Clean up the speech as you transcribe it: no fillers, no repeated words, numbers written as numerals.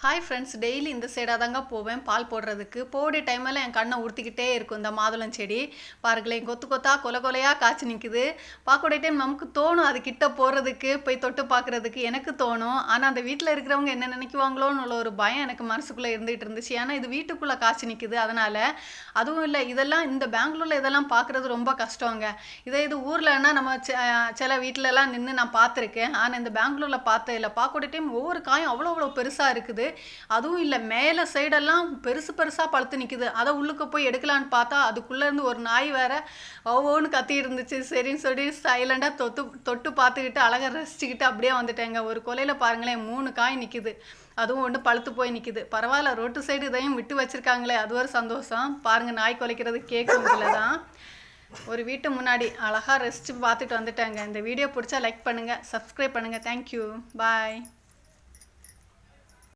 Hi friends, daily இந்த சைடாக தாங்க போவேன் பால் போடுறதுக்கு. போடிய டைமில் என் கண்ணை உறுத்திக்கிட்டே இருக்கும் இந்த மாதுளம் செடி. பாருங்களேன், கொத்து கொத்தா கொலை கொலையாக காய்ச்சி நிற்குது. பார்க்கக்கூடிய டைம் நமக்கு தோணும் அது கிட்ட போகிறதுக்கு, போய் தொட்டு பார்க்குறதுக்கு எனக்கு தோணும். ஆனால் அந்த வீட்டில் இருக்கிறவங்க என்ன நினைக்குவாங்களோன்னு உள்ள ஒரு பயம் எனக்கு மனசுக்குள்ளே இருந்துகிட்டு இருந்துச்சு. ஏன்னா இது வீட்டுக்குள்ளே காய்ச்சி நிற்குது. அதனால் அதுவும் இல்லை, இதெல்லாம் இந்த பெங்களூரில் இதெல்லாம் பார்க்குறது ரொம்ப கஷ்டங்க. இது ஊர்லன்னா நம்ம சில வீட்டிலலாம் நின்று நான் பார்த்துருக்கேன். ஆனால் இந்த பெங்களூரில் பார்த்தது இல்லை. பார்க்கக்கூடிய டைம் ஒவ்வொரு காயும் அவ்வளோ பெருசாக இருக்குது. அதுவும் இல்லை, மேலே சைடெல்லாம் பெருசு பெருசாக பழுத்து நிற்குது. அதை உள்ளுக்கு போய் எடுக்கலான்னு பார்த்தா அதுக்குள்ளேருந்து ஒரு நாய் வேற ஒவ்வொன்று கத்தி இருந்துச்சு. சரின்னு சொல்லி சைலண்டாக தொட்டு பார்த்துக்கிட்டு அழகாக ரசிச்சுக்கிட்டு அப்படியே வந்துட்டேங்க. ஒரு கொலையில் பாருங்களேன் 3 காய் நிற்குது. அதுவும் ஒன்று பழுத்து போய் நிற்குது. பரவாயில்ல, ரோட்டு சைடு இதையும் விட்டு வச்சுருக்காங்களே, அது ஒரு சந்தோஷம். பாருங்கள், நாய் குலைக்கிறது கேட்கும் இதில் தான். ஒரு வீட்டு முன்னாடி அழகாக ரசித்து பார்த்துட்டு வந்துட்டேங்க. இந்த வீடியோ பிடிச்சா லைக் பண்ணுங்கள், சப்ஸ்கிரைப் பண்ணுங்கள். தேங்க்யூ, பாய்.